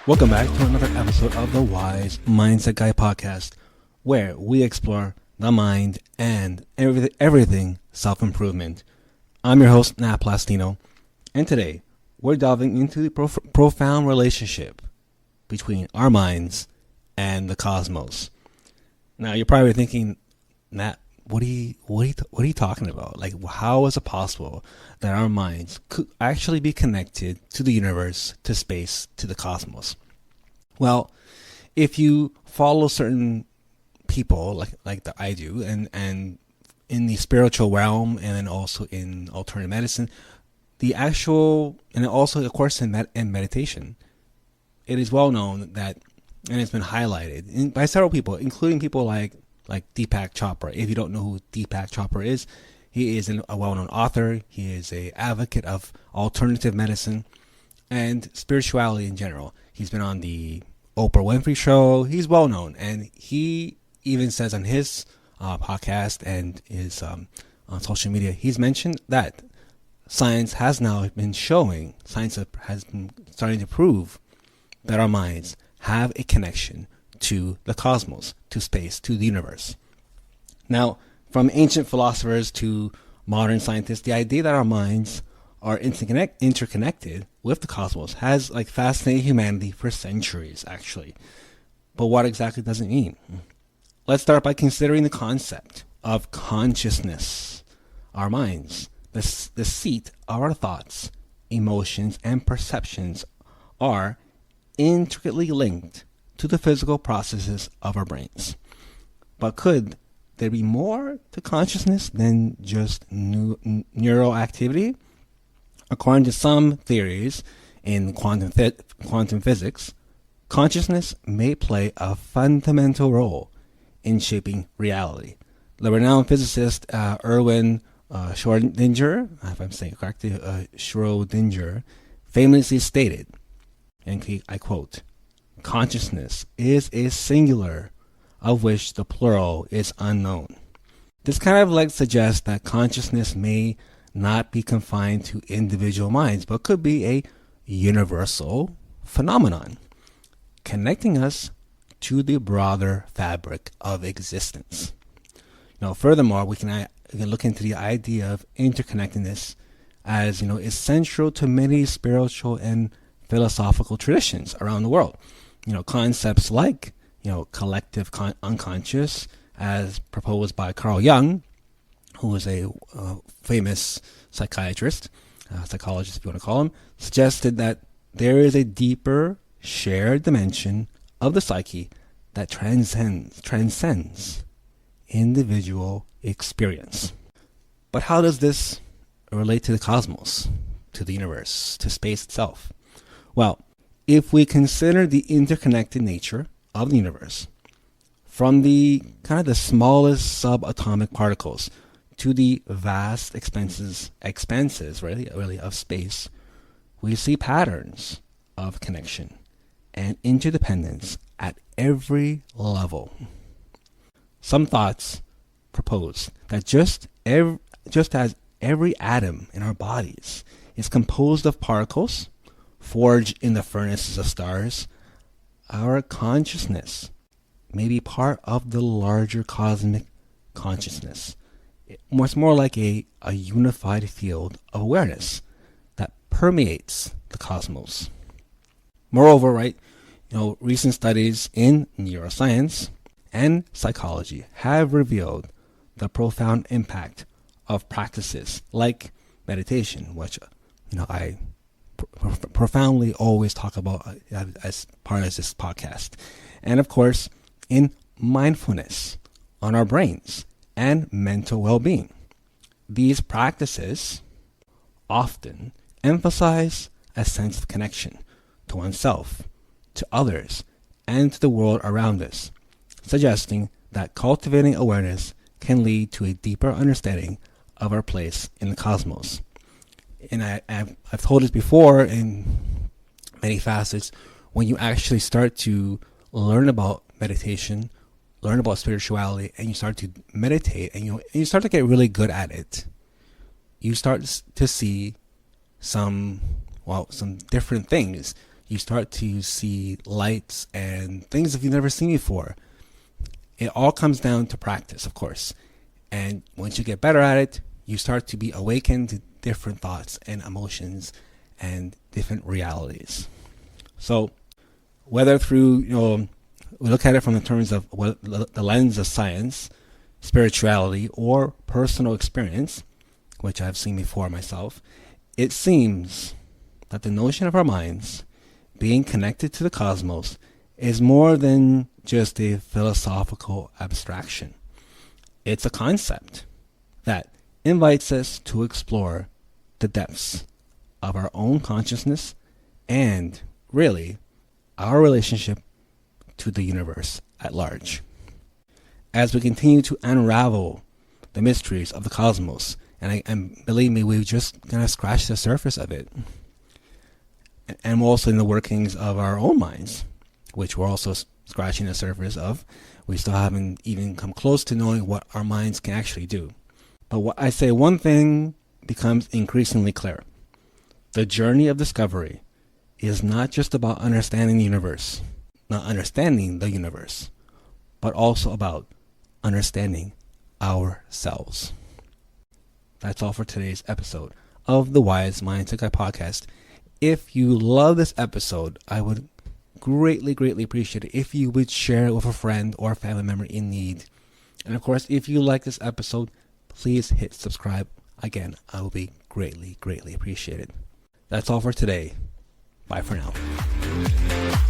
Welcome back to another episode of the Wise Mindset Guy podcast, where we explore the mind and everything self-improvement. I'm your host, Nat Plastino, and today we're delving into the profound relationship between our minds and the cosmos. Now, you're probably thinking, Nat, what are you talking about? Like, how is it possible that our minds could actually be connected to the universe, to space, to the cosmos? Well, if you follow certain people like that I do, and in the spiritual realm, and then also in alternative medicine, and also of course in meditation, it is well known that, and it's been highlighted by several people, including people like Deepak Chopra. If you don't know who Deepak Chopra is, he is a well-known author. He is an advocate of alternative medicine and spirituality in general. He's been on the Oprah Winfrey Show. He's well-known, and he even says on his podcast and his on social media, he's mentioned that science has been starting to prove that our minds have a connection to the cosmos, to space, to the universe. Now, from ancient philosophers to modern scientists, the idea that our minds are interconnected with the cosmos has fascinated humanity for centuries, actually. But what exactly does it mean? Let's start by considering the concept of consciousness. Our minds, the seat of our thoughts, emotions, and perceptions, are intricately linked to the physical processes of our brains. But could there be more to consciousness than just neural activity? According to some theories in quantum physics, consciousness may play a fundamental role in shaping reality. The renowned physicist Erwin Schrödinger, if I'm saying it correctly, Schrödinger, famously stated, and I quote, "Consciousness is a singular of which the plural is unknown." This kind of suggests that consciousness may not be confined to individual minds, but could be a universal phenomenon, connecting us to the broader fabric of existence. Furthermore, we can look into the idea of interconnectedness as is central to many spiritual and philosophical traditions around the world. Concepts like collective unconscious, as proposed by Carl Jung, who is a famous psychologist, if you want to call him, suggested that there is a deeper shared dimension of the psyche that transcends individual experience. But how does this relate to the cosmos, to the universe, to space itself? Well, if we consider the interconnected nature of the universe, from the the smallest subatomic particles to the vast expanses really of space, we see patterns of connection and interdependence at every level. Some thoughts propose that just as every atom in our bodies is composed of particles forged in the furnaces of stars, our consciousness may be part of the larger cosmic consciousness. It's more like a unified field of awareness that permeates the cosmos. Moreover, recent studies in neuroscience and psychology have revealed the profound impact of practices like meditation, which I profoundly always talk about as part of this podcast, and of course in mindfulness on our brains and mental well-being. These practices often emphasize a sense of connection to oneself, to others, and to the world around us, suggesting that cultivating awareness can lead to a deeper understanding of our place in the cosmos. And I've told this before in many facets, when you actually start to learn about meditation, learn about spirituality, and you start to meditate, and you start to get really good at it, you start to see some different things. You start to see lights and things that you've never seen before. It all comes down to practice, of course. And once you get better at it, you start to be awakened to different thoughts and emotions and different realities. So whether through, we look at it from the terms of the lens of science, spirituality, or personal experience, which I've seen before myself, it seems that the notion of our minds being connected to the cosmos is more than just a philosophical abstraction. It's a concept that invites us to explore the depths of our own consciousness and, really, our relationship to the universe at large. As we continue to unravel the mysteries of the cosmos, and believe me, we've just kind of scratched the surface of it, and also in the workings of our own minds, which we're also scratching the surface of. We still haven't even come close to knowing what our minds can actually do. But what I say, one thing becomes increasingly clear. The journey of discovery is not just about understanding the universe, but also about understanding ourselves. That's all for today's episode of the Wise Mindset Guy podcast. If you love this episode, I would greatly appreciate it if you would share it with a friend or a family member in need. And of course, if you like this episode, please hit subscribe. Again, I will be greatly appreciated. That's all for today. Bye for now.